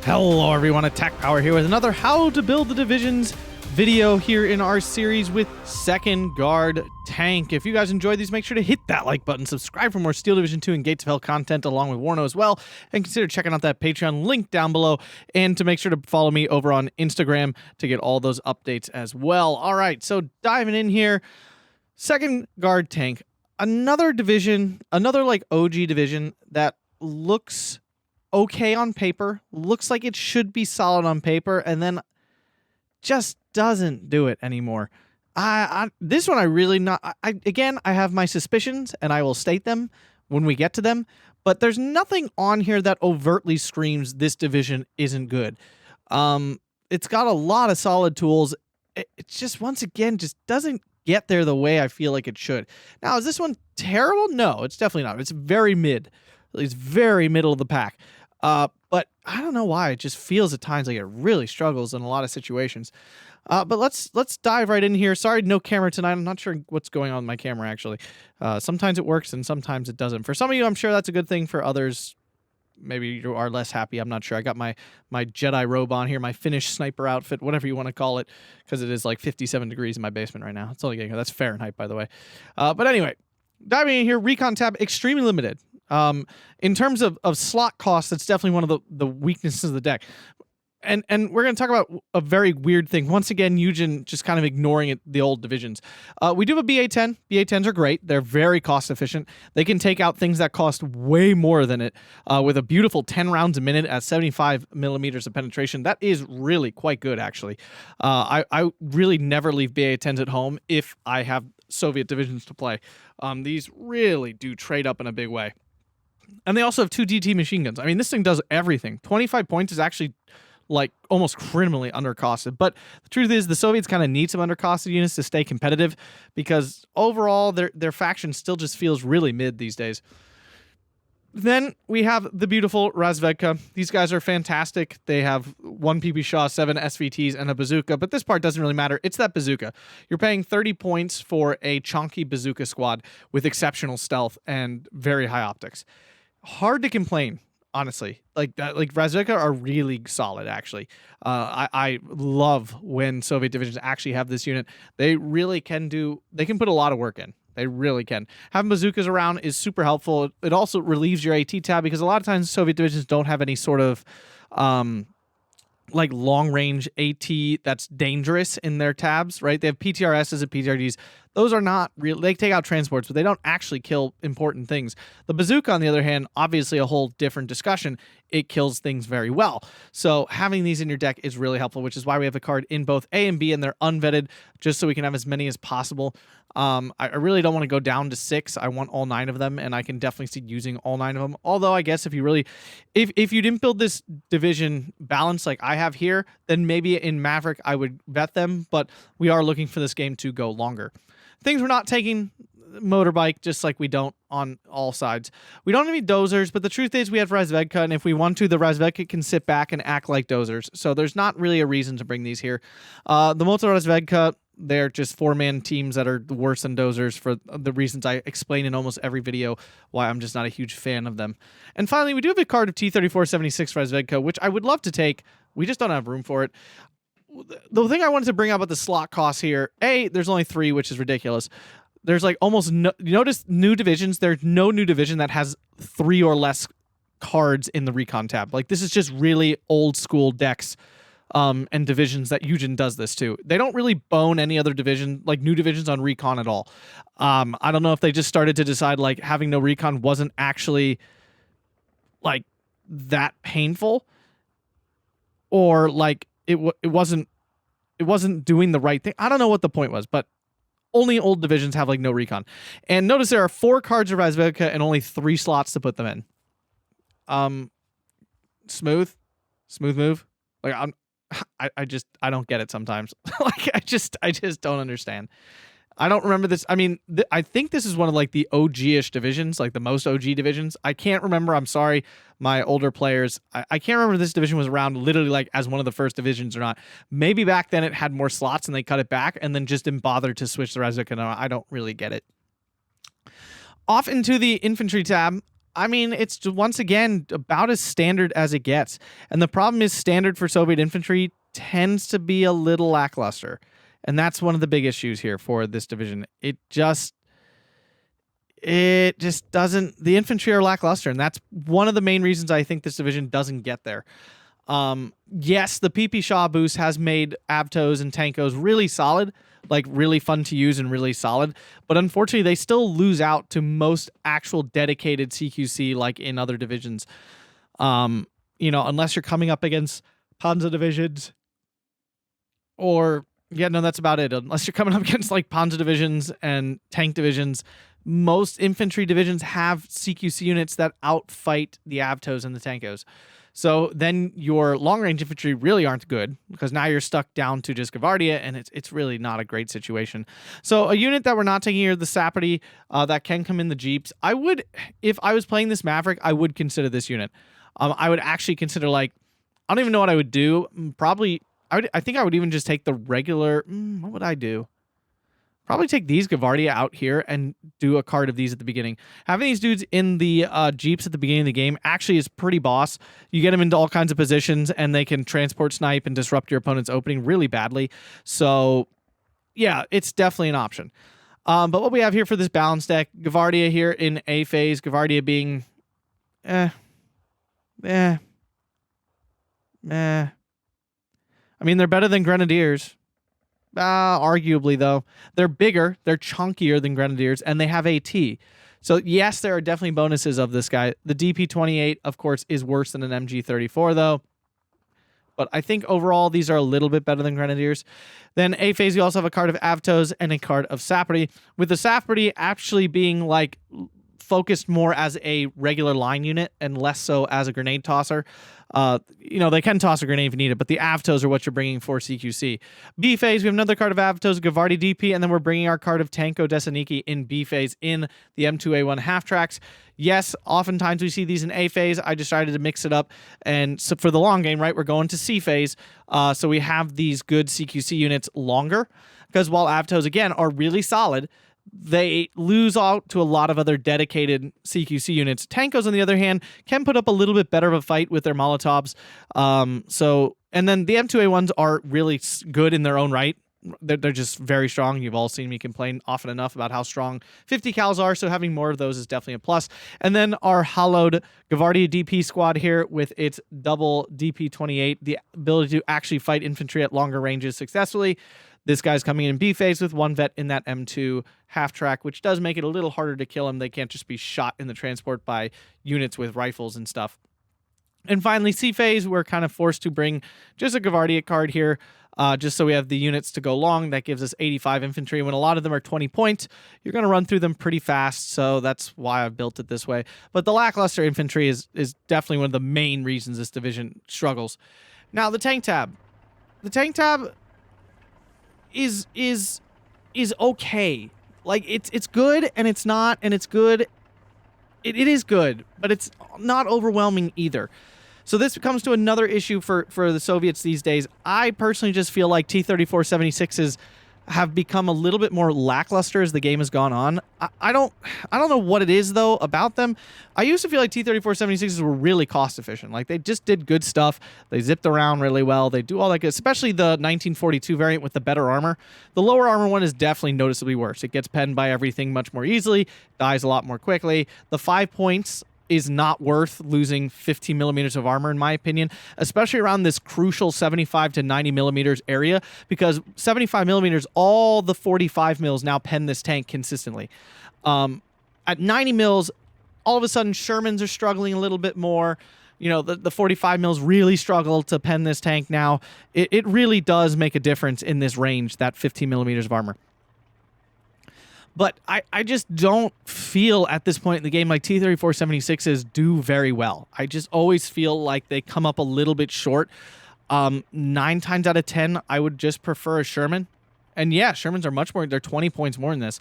Hello everyone, Atkpwr here with another How to Build the Divisions video here in our series with Second Guard Tank. If you guys enjoyed these, make sure to hit that like button, subscribe for more Steel Division 2 and Gates of Hell content along with WARNO as well, and consider checking out that Patreon link down below, and to make sure to follow me over on Instagram to get all those updates as well. Alright, so diving in here, Second Guard Tank, another division, another like OG division that looks okay on paper, looks like it should be solid on paper, and then just doesn't do it anymore. This one I really not. Again, I have my suspicions, and I will state them when we get to them. But there's nothing on here that overtly screams this division isn't good. It's got a lot of solid tools. It's just once again just doesn't get there the way I feel like it should. Now, is this one terrible? No, it's definitely not. It's very mid. It's very middle of the pack. But I don't know why. It just feels at times like it really struggles in a lot of situations. But let's dive right in here. Sorry, no camera tonight. I'm not sure what's going on with my camera, actually. Sometimes it works and sometimes it doesn't. For some of you, I'm sure that's a good thing. For others, maybe you are less happy. I'm not sure. I got my Jedi robe on here, my Finnish sniper outfit, whatever you want to call it, because it is like 57 degrees in my basement right now. It's only getting, that's Fahrenheit, by the way. But anyway, diving in here, Recon Tab, extremely limited. In terms of slot costs, that's definitely one of the weaknesses of the deck. And we're going to talk about a very weird thing. Once again, Eugen just kind of ignoring the old divisions. We do have a BA-10. BA-10s are great. They're very cost efficient. They can take out things that cost way more than it with a beautiful 10 rounds a minute at 75 millimeters of penetration. That is really quite good, actually. I really never leave BA-10s at home if I have Soviet divisions to play. These really do trade up in a big way. And they also have 2 DT machine guns. I mean, this thing does everything. 25 points is actually like almost criminally undercosted. But the truth is, the Soviets kind of need some undercosted units to stay competitive, because overall their faction still just feels really mid these days. Then we have the beautiful Razvedka. These guys are fantastic. They have 1 PP Shaw, 7 SVTs, and a bazooka, but this part doesn't really matter. It's that bazooka. You're paying 30 points for a chunky bazooka squad with exceptional stealth and very high optics. Hard to complain, honestly. Like Razvedka are really solid, actually. I love when Soviet divisions actually have this unit. They really can put a lot of work in. They really can. Having bazookas around is super helpful. It also relieves your AT tab, because a lot of times Soviet divisions don't have any sort of like long-range AT that's dangerous in their tabs, right? They have PTRSs and PTRDs. Those are not real. They take out transports, but they don't actually kill important things. The bazooka, on the other hand, obviously a whole different discussion. It kills things very well. So having these in your deck is really helpful, which is why we have a card in both A and B, and they're unvetted, just so we can have as many as possible. I really don't want to go down to 6. I want all 9 of them, and I can definitely see using all 9 of them. Although I guess if you really, if you didn't build this division balance like I have here, then maybe in Maverick I would vet them, but we are looking for this game to go longer. Things we're not taking: motorbike, just like we don't on all sides. We don't have any dozers, but the truth is we have Razvedka, and if we want to, the Razvedka can sit back and act like dozers. So there's not really a reason to bring these here. The Motor Razvedka, they're just 4-man teams that are worse than dozers for the reasons I explain in almost every video, why I'm just not a huge fan of them. And finally, we do have a card of T-3476 Razvedka, which I would love to take. We just don't have room for it. The thing I wanted to bring up about the slot costs here, there's only 3, which is ridiculous. There's like almost no, you notice new divisions, there's no new division that has 3 or less cards in the Recon tab. Like, this is just really old school decks and divisions that Eugen does this to. They don't really bone any other division, like new divisions on Recon at all. I don't know if they just started to decide like having no Recon wasn't actually like that painful, or like it wasn't doing the right thing. I don't know what the point was, but only old divisions have like no Recon. And notice there are 4 cards of Razvedka and only 3 slots to put them in. Smooth move. Like I don't get it sometimes. Like I just don't understand. I don't remember this. I mean, I think this is one of like the OG-ish divisions, like the most OG divisions. I can't remember. I'm sorry, my older players. I can't remember if this division was around literally like as one of the first divisions or not. Maybe back then it had more slots and they cut it back and then just didn't bother to switch the Razvedka. I don't really get it. Off into the Infantry Tab. I mean, it's once again about as standard as it gets. And the problem is standard for Soviet infantry tends to be a little lackluster. And that's one of the big issues here for this division. It just doesn't, the infantry are lackluster. And that's one of the main reasons I think this division doesn't get there. Yes, the PP Shah boost has made Avtos and Tankos really solid, like really fun to use and really solid. But unfortunately, they still lose out to most actual dedicated CQC like in other divisions. You know, unless you're coming up against Panzer divisions or, yeah, no, that's about it. Unless you're coming up against like Panzer divisions and tank divisions, most infantry divisions have CQC units that outfight the Avtos and the Tankos. So then your long-range infantry really aren't good because now you're stuck down to just Gavardia, and it's really not a great situation. So a unit that we're not taking here, the Saperty, that can come in the Jeeps. I would, if I was playing this Maverick, I would consider this unit. I would actually consider, like, I don't even know what I would do. Probably, I think I would even just take the regular, what would I do? Probably take these Gavardia out here and do a card of these at the beginning. Having these dudes in the Jeeps at the beginning of the game actually is pretty boss. You get them into all kinds of positions, and they can transport snipe and disrupt your opponent's opening really badly. So, yeah, it's definitely an option. But what we have here for this balance deck, Gavardia here in A phase, Gavardia being, I mean, they're better than Grenadiers. Arguably, though. They're bigger, they're chunkier than Grenadiers, and they have AT. So, yes, there are definitely bonuses of this guy. The DP28, of course, is worse than an MG34, though. But I think overall, these are a little bit better than Grenadiers. Then A phase, you also have a card of Avtos and a card of Saperty, with the Saperty actually being, like, focused more as a regular line unit and less so as a grenade tosser. You know, they can toss a grenade if you need it, but the Avtos are what you're bringing for CQC. B phase, we have another card of Avtos, Gavardi DP, and then we're bringing our card of Tanko Desaniki in B phase in the M2A1 half tracks. Yes, oftentimes we see these in A phase. I decided to mix it up, and so for the long game, right, we're going to C phase. So we have these good CQC units longer, because while Avtos, again, are really solid, they lose out to a lot of other dedicated CQC units. Tankos, on the other hand, can put up a little bit better of a fight with their Molotovs. And then the M2A1s are really good in their own right. They're just very strong. You've all seen me complain often enough about how strong 50 cals are, so having more of those is definitely a plus. And then our hollowed Gavardia DP squad here with its double DP28, the ability to actually fight infantry at longer ranges successfully. This guy's coming in B phase with one vet in that M2 half track, which does make it a little harder to kill him. They can't just be shot in the transport by units with rifles and stuff. And finally, C phase, we're kind of forced to bring just a Gavardia card here, just so we have the units to go long. That gives us 85 infantry. When a lot of them are 20 points, you're going to run through them pretty fast, so that's why I've built it this way. But the lackluster infantry is definitely one of the main reasons this division struggles. Now, the tank tab. The tank tab is okay. Like, it's good, and it's not, and it's good. It is good, but it's not overwhelming either. So this comes to another issue for the Soviets these days. I personally just feel like T-34-76s have become a little bit more lackluster as the game has gone on. I don't know what it is, though, about them. I used to feel like T-34-76s were really cost efficient. Like, they just did good stuff. They zipped around really well. They do all that good, especially the 1942 variant with the better armor. The lower armor one is definitely noticeably worse. It gets penned by everything much more easily, dies a lot more quickly. The 5 points is not worth losing 15 millimeters of armor, in my opinion, especially around this crucial 75 to 90 millimeters area, because 75 millimeters, all the 45 mils now pen this tank consistently. At 90 mils, all of a sudden, Shermans are struggling a little bit more. You know, the 45 mils really struggle to pen this tank now. It really does make a difference in this range, that 15 millimeters of armor. But I just don't feel at this point in the game like T-34-76s do very well. I just always feel like they come up a little bit short. 9 times out of 10, I would just prefer a Sherman. And yeah, Shermans are much more, they're 20 points more than this.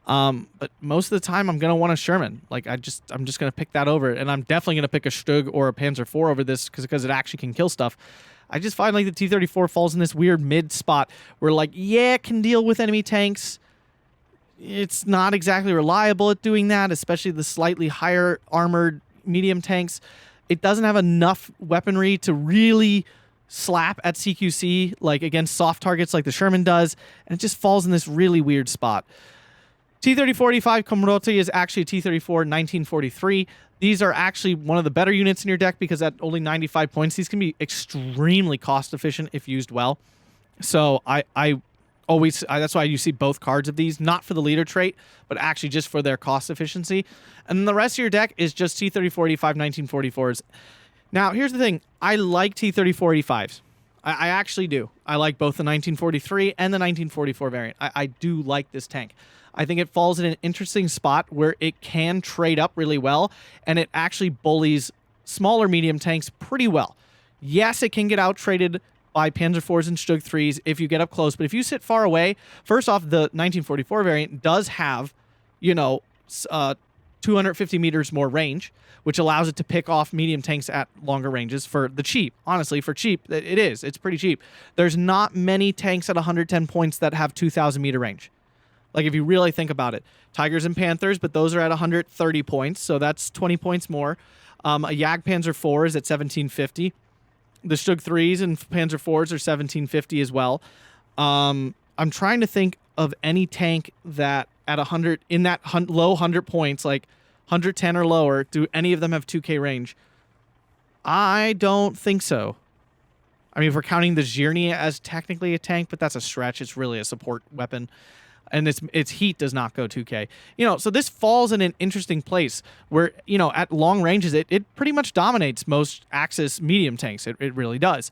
But most of the time, I'm going to want a Sherman. Like, I'm just going to pick that over. And I'm definitely going to pick a Stug or a Panzer IV over this because it actually can kill stuff. I just find like the T-34 falls in this weird mid spot where, like, yeah, it can deal with enemy tanks. it's not exactly reliable at doing that, especially the slightly higher armored medium tanks. It doesn't have enough weaponry to really slap at CQC, like against soft targets like the Sherman does, and it just falls in this really weird spot. T-3485 Komroti is actually a T-34 1943. These are actually one of the better units in your deck because at only 95 points, these can be extremely cost efficient if used well. So I always, that's why you see both cards of these, not for the leader trait, but actually just for their cost efficiency. And then the rest of your deck is just T-3485 1944s. Now, here's the thing. I like T-3485s. I actually do. I like both the 1943 and the 1944 variant. I do like this tank. I think it falls in an interesting spot where it can trade up really well, and it actually bullies smaller medium tanks pretty well. Yes, it can get out-traded by Panzer IVs and Stug 3s if you get up close, but if you sit far away, first off, the 1944 variant does have, 250 meters more range, which allows it to pick off medium tanks at longer ranges for the cheap. Honestly, for cheap, it is. It's pretty cheap. There's not many tanks at 110 points that have 2,000 meter range. Like, if you really think about it. Tigers and Panthers, but those are at 130 points, so that's 20 points more. A Jagdpanzer 4 is at 1750. The Stug 3s and Panzer 4s are 1750 as well. I'm trying to think of any tank that at 100, in that low 100 points, like 110 or lower, do any of them have 2K range? I don't think so. I mean, if we're counting the Zhirny as technically a tank, but that's a stretch. It's really a support weapon. And its heat does not go 2K. So this falls in an interesting place where, at long ranges, it pretty much dominates most Axis medium tanks. It really does.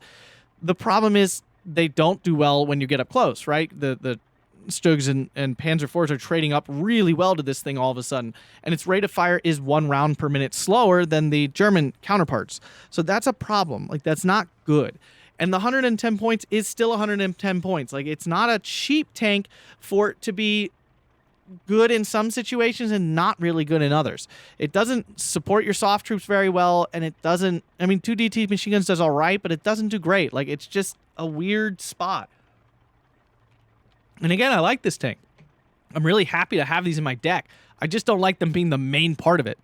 The problem is they don't do well when you get up close, right? The Stugs and Panzer IVs are trading up really well to this thing all of a sudden. And its rate of fire is 1 round per minute slower than the German counterparts. So that's a problem. Like, that's not good. And the 110 points is still 110 points. Like, it's not a cheap tank for it to be good in some situations and not really good in others. It doesn't support your soft troops very well, and it doesn't... I mean, 2DT machine guns does all right, but it doesn't do great. Like, it's just a weird spot. And again, I like this tank. I'm really happy to have these in my deck. I just don't like them being the main part of it.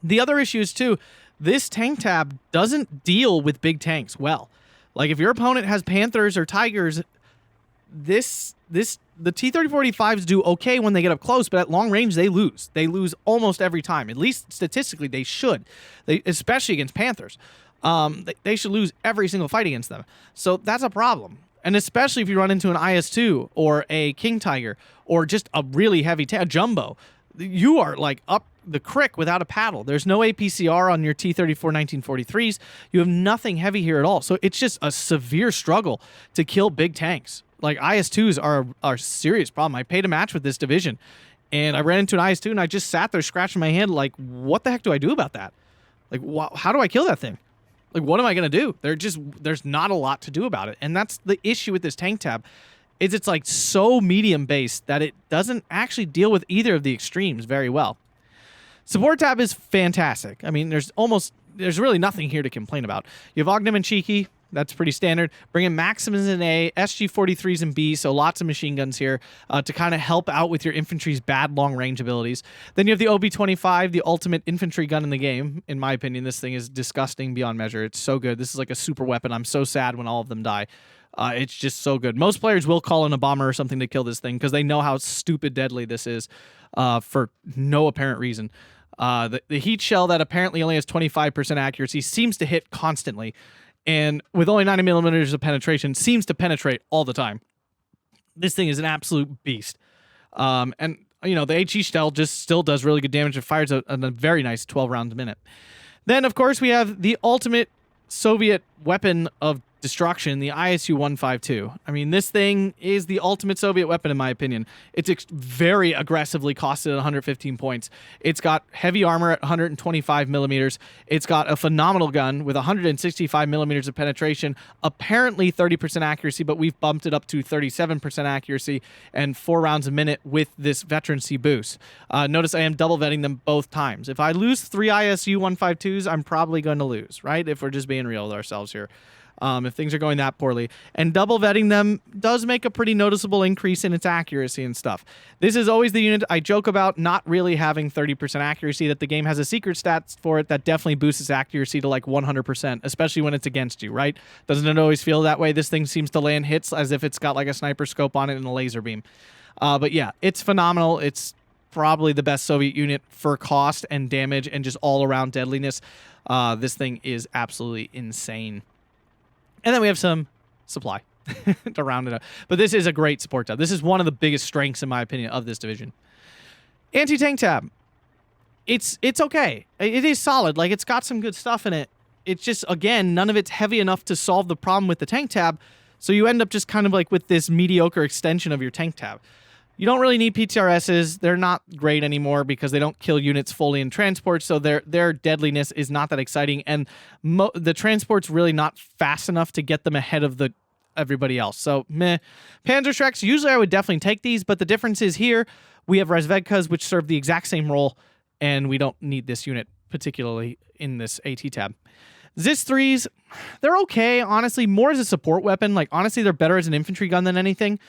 The other issue is, too, this tank tab doesn't deal with big tanks well. Like, if your opponent has Panthers or Tigers, the T-3485s do okay when they get up close, but at long range, they lose. They lose almost every time. At least statistically, they should, especially against Panthers. They should lose every single fight against them. So that's a problem. And especially if you run into an IS-2 or a King Tiger or just a really heavy tank, a Jumbo, you are like up the crick without a paddle. There's no APCR on your T-34 1943s. You have nothing heavy here at all. So it's just a severe struggle to kill big tanks. Like, IS-2s are a serious problem. I paid a match with this division, and I ran into an IS-2, and I just sat there scratching my head like, what the heck do I do about that? Like, how do I kill that thing? Like, what am I going to do? There's not a lot to do about it. And that's the issue with this tank tab, is it's like so medium based that it doesn't actually deal with either of the extremes very well. Support tab is fantastic. I mean, there's really nothing here to complain about. You have Ogden and Cheeky. That's pretty standard. Bring in Maxims in A, SG-43s in B, so lots of machine guns here to kind of help out with your infantry's bad long-range abilities. Then you have the OB-25, the ultimate infantry gun in the game. In my opinion, this thing is disgusting beyond measure. It's so good. This is like a super weapon. I'm so sad when all of them die. It's just so good. Most players will call in a bomber or something to kill this thing because they know how stupid deadly this is for no apparent reason. The heat shell that apparently only has 25% accuracy seems to hit constantly, and with only 90 millimeters of penetration, seems to penetrate all the time. This thing is an absolute beast. And, the HE shell just still does really good damage. It fires a very nice 12 rounds a minute. Then, of course, we have the ultimate Soviet weapon of destruction, the ISU-152. I mean, this thing is the ultimate Soviet weapon, in my opinion. It's very aggressively costed at 115 points. It's got heavy armor at 125 millimeters. It's got a phenomenal gun with 165 millimeters of penetration, apparently 30% accuracy, but we've bumped it up to 37% accuracy and 4 rounds a minute with this veterancy boost. Notice I am double vetting them both times. If I lose 3 ISU-152s, I'm probably going to lose, right? If we're just being real with ourselves here. if things are going that poorly. And double vetting them does make a pretty noticeable increase in its accuracy and stuff. This is always the unit I joke about not really having 30% accuracy, that the game has a secret stat for it that definitely boosts its accuracy to like 100%, especially when it's against you, right? Doesn't it always feel that way? This thing seems to land hits as if it's got like a sniper scope on it and a laser beam. But yeah, it's phenomenal. It's probably the best Soviet unit for cost and damage and just all-around deadliness. This thing is absolutely insane. And then we have some supply to round it up. But this is a great support tab. This is one of the biggest strengths, in my opinion, of this division. Anti-tank tab. It's okay. It is solid. Like, it's got some good stuff in it. It's just, again, none of it's heavy enough to solve the problem with the tank tab. So you end up just kind of like with this mediocre extension of your tank tab. You don't really need PTRSs. They're not great anymore because they don't kill units fully in transport, so their deadliness is not that exciting, and the transport's really not fast enough to get them ahead of everybody else. So, meh. Panzerschrecks, usually I would definitely take these, but the difference is here, we have Razvedkas, which serve the exact same role, and we don't need this unit particularly in this AT tab. Zis-3s, they're okay, honestly, more as a support weapon. Like, honestly, they're better as an infantry gun than anything.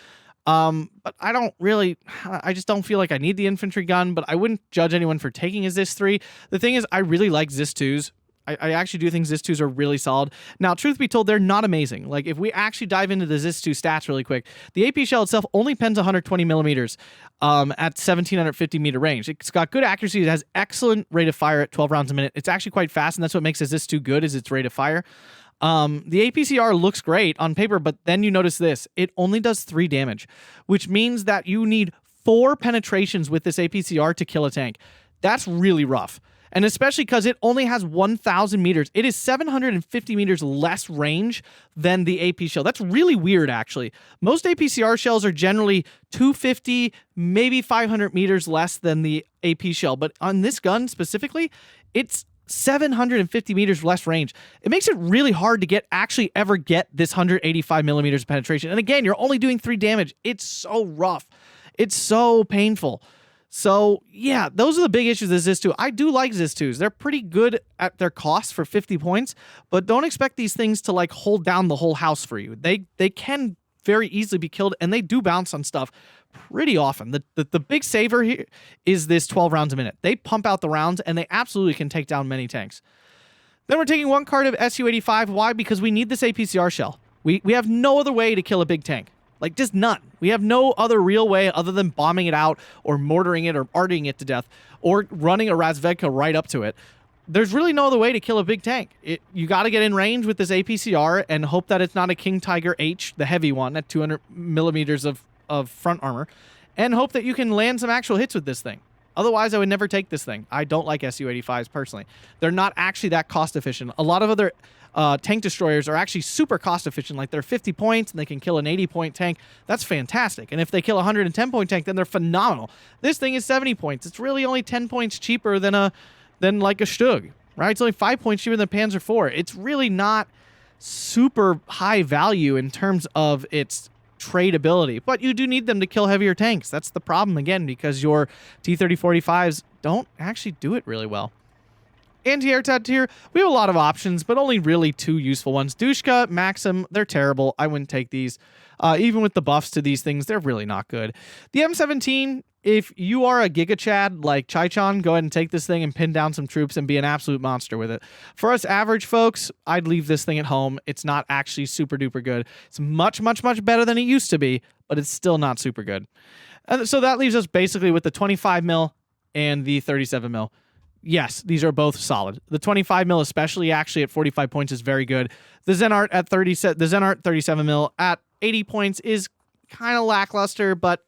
But I just don't feel like I need the infantry gun, but I wouldn't judge anyone for taking a Zis-3. The thing is, I really like Zis-2s. I actually do think Zis-2s are really solid. Now, truth be told, they're not amazing. Like, if we actually dive into the Zis-2 stats really quick, the AP shell itself only pens 120 millimeters at 1750 meter range. It's got good accuracy. It has excellent rate of fire at 12 rounds a minute. It's actually quite fast, and that's what makes a Zis-2 good, is its rate of fire. The APCR looks great on paper, but then you notice this. It only does 3 damage, which means that you need 4 penetrations with this APCR to kill a tank. That's really rough. And especially because it only has 1,000 meters. It is 750 meters less range than the AP shell. That's really weird, actually. Most APCR shells are generally 250, maybe 500 meters less than the AP shell. But on this gun specifically, it's 750 meters less range. It makes it really hard to ever get this 185 millimeters of penetration. And again, you're only doing 3 damage. It's so rough. It's so painful. So yeah, those are the big issues with Zis-2. I do like Zis-2s. They're pretty good at their cost for 50 points, but don't expect these things to like hold down the whole house for you. They can very easily be killed, and they do bounce on stuff pretty often. The big saver here is this 12 rounds a minute. They pump out the rounds, and they absolutely can take down many tanks. Then we're taking one card of Su-85. Why? Because we need this APCR shell. We have no other way to kill a big tank. Like, just none. We have no other real way other than bombing it out or mortaring it or arting it to death or running a Razvedka right up to it. There's really no other way to kill a big tank. You got to get in range with this APCR and hope that it's not a King Tiger H, the heavy one, at 200 millimeters of front armor, and hope that you can land some actual hits with this thing. Otherwise, I would never take this thing. I don't like Su-85s personally. They're not actually that cost efficient. A lot of other tank destroyers are actually super cost efficient. Like, they're 50 points and they can kill an 80-point tank. That's fantastic. And if they kill a 110-point tank, then they're phenomenal. This thing is 70 points. It's really only 10 points cheaper than like a Stug, right? It's only 5 points cheaper than Panzer IV. It's really not super high value in terms of its tradability, but you do need them to kill heavier tanks. That's the problem, again, because your T-30-45s don't actually do it really well. Anti-air tab tier, we have a lot of options, but only really 2 useful ones. Dushka, Maxim, they're terrible. I wouldn't take these. Even with the buffs to these things, they're really not good. The M17, if you are a Giga Chad like Chaichon, go ahead and take this thing and pin down some troops and be an absolute monster with it. For us average folks, I'd leave this thing at home. It's not actually super duper good. It's much, much, much better than it used to be, but it's still not super good. And so that leaves us basically with the 25 mil and the 37 mil. Yes, these are both solid. The 25 mil, especially actually at 45 points, is very good. The Zenart at 37 mil at 80 points is kind of lackluster, but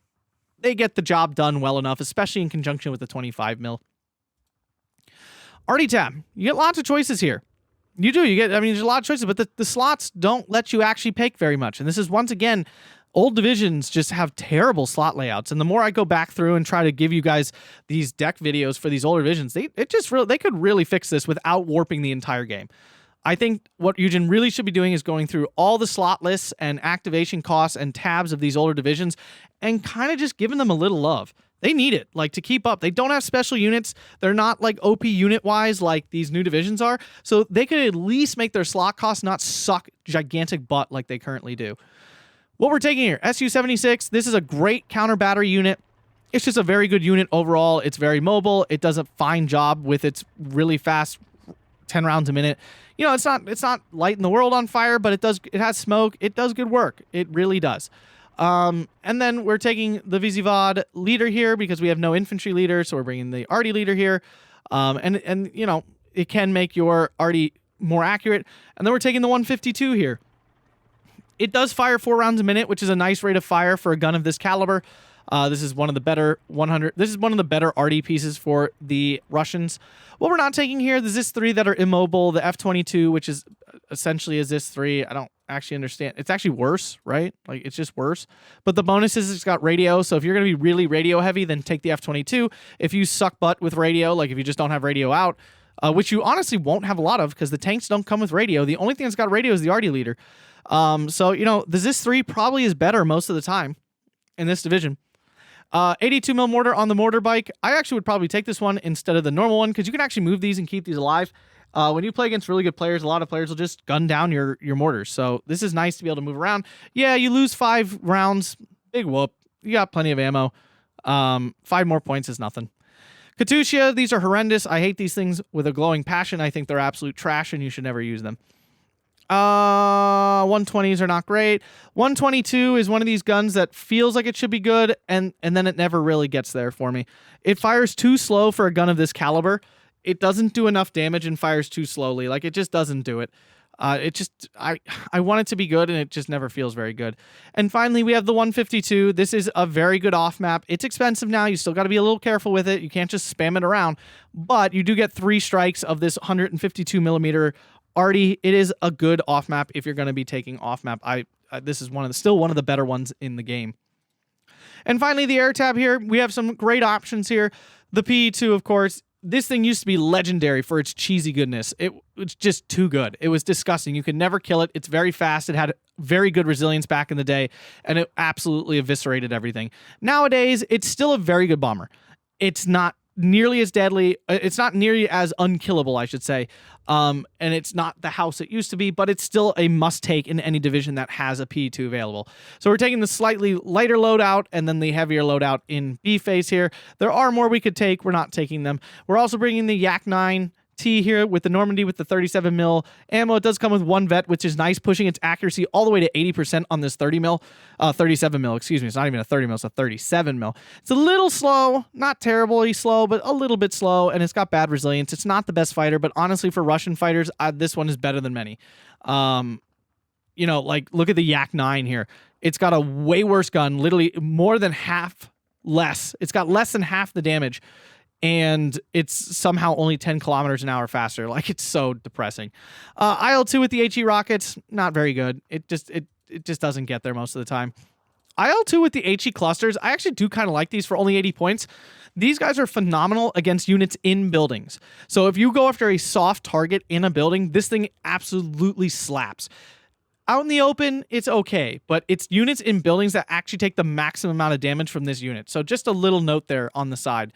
they get the job done well enough, especially in conjunction with the 25 mil. RD tab, you get lots of choices here. You do. There's a lot of choices, but the slots don't let you actually pick very much. And this is, once again, old divisions just have terrible slot layouts. And the more I go back through and try to give you guys these deck videos for these older divisions, they could really fix this without warping the entire game. I think what Eugen really should be doing is going through all the slot lists and activation costs and tabs of these older divisions and kind of just giving them a little love. they need it, like, to keep up. They don't have special units. They're not, like, OP unit-wise like these new divisions are. So they could at least make their slot costs not suck gigantic butt like they currently do. What we're taking here, Su-76, this is a great counter battery unit. It's just a very good unit overall. It's very mobile. It does a fine job with its really fast 10 rounds a minute. You know, it's not lighting the world on fire, but it has smoke. It does good work. It really does. And then we're taking the WWII leader here because we have no infantry leader, so we're bringing the arty leader here. And you know, it can make your arty more accurate. And then we're taking the 152 here. It does fire 4 rounds a minute, which is a nice rate of fire for a gun of this caliber. This is one of the better arty pieces for the Russians. What we're not taking here, the ZIS-3 that are immobile, the F-22, which is essentially a ZIS-3. I don't actually understand. It's actually worse, right? Like, it's just worse. But the bonus is it's got radio, so if you're going to be really radio heavy, then take the F-22. If you suck butt with radio, like if you just don't have radio out, which you honestly won't have a lot of because the tanks don't come with radio. The only thing that's got radio is the arty leader. So, you know, the ZIS-3 probably is better most of the time in this division. 82 mil mortar on the mortar bike. I actually would probably take this one instead of the normal one because you can actually move these and keep these alive. When you play against really good players, a lot of players will just gun down your mortars. So this is nice to be able to move around. Yeah, you lose 5 rounds. Big whoop. You got plenty of ammo. 5 more points is nothing. Katyusha, these are horrendous. I hate these things with a glowing passion. I think they're absolute trash and you should never use them. 120s are not great. 122 is one of these guns that feels like it should be good, and then it never really gets there for me. It fires too slow for a gun of this caliber. It doesn't do enough damage and fires too slowly. Like, it just doesn't do it. I want it to be good, and it just never feels very good. And finally, we have the 152. This is a very good off map. It's expensive now. You still got to be a little careful with it. You can't just spam it around, but you do get 3 strikes of this 152 millimeter arty. It is a good off map if you're going to be taking off map. This is still one of the better ones in the game. And finally, the air tab here. We have some great options here. The PE2, of course. This thing used to be legendary for its cheesy goodness. It's just too good. It was disgusting. You could never kill it. It's very fast. It had very good resilience back in the day, and it absolutely eviscerated everything. Nowadays, it's still a very good bomber. It's not nearly as deadly. It's not nearly as unkillable, I should say. And it's not the house it used to be, but it's still a must-take in any division that has a P2 available. So we're taking the slightly lighter loadout and then the heavier loadout in B phase here. There are more we could take. We're not taking them. We're also bringing the Yak 9 T here with the Normandy with the 37 mil ammo. It does come with 1 vet, which is nice, pushing its accuracy all the way to 80% on this 37 mil, excuse me. It's not even a 30 mil, it's a 37 mil. It's a little slow, not terribly slow, but a little bit slow, and it's got bad resilience. It's not the best fighter, but honestly, for Russian fighters, this one is better than many. You know, like, look at the Yak 9 here. It's got a way worse gun, literally more than half less. It's got less than half the damage, and it's somehow only 10 kilometers an hour faster. Like, it's so depressing. IL-2 with the HE rockets, not very good. It just doesn't get there most of the time. IL-2 with the HE clusters, I actually do kind of like these for only 80 points. These guys are phenomenal against units in buildings. So if you go after a soft target in a building, this thing absolutely slaps. Out in the open, it's okay, but it's units in buildings that actually take the maximum amount of damage from this unit. So just a little note there on the side.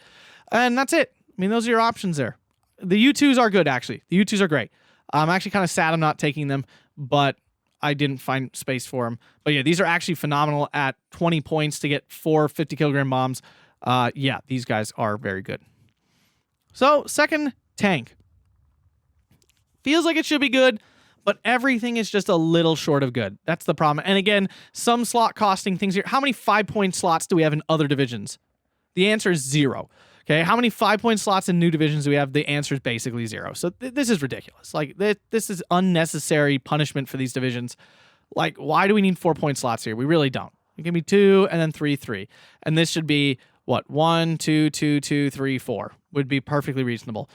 And that's it. I mean, those are your options there. The U2s are good, actually. The U2s are great. I'm actually kind of sad I'm not taking them, but I didn't find space for them. But yeah, these are actually phenomenal at 20 points to get 4 50-kilogram bombs. Yeah, these guys are very good. So, second tank. Feels like it should be good, but everything is just a little short of good. That's the problem. And again, some slot costing things here. How many 5-point slots do we have in other divisions? The answer is 0. Okay, how many 5-point slots in new divisions do we have? The answer is basically 0. So this is ridiculous. Like, this is unnecessary punishment for these divisions. Like, why do we need 4-point slots here? We really don't. It can be 2 and then 3, 3. And this should be, what, 1, 2, 2, 2, 3, 4 would be perfectly reasonable.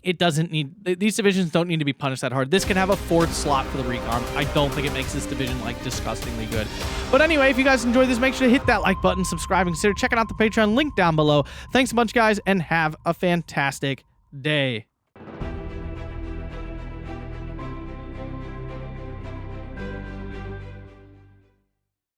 It doesn't need, these divisions don't need to be punished that hard. This can have a 4th slot for the recon. I don't think it makes this division, like, disgustingly good. But anyway, if you guys enjoyed this, make sure to hit that like button, subscribe, and consider checking out the Patreon link down below. Thanks a bunch, guys, and have a fantastic day.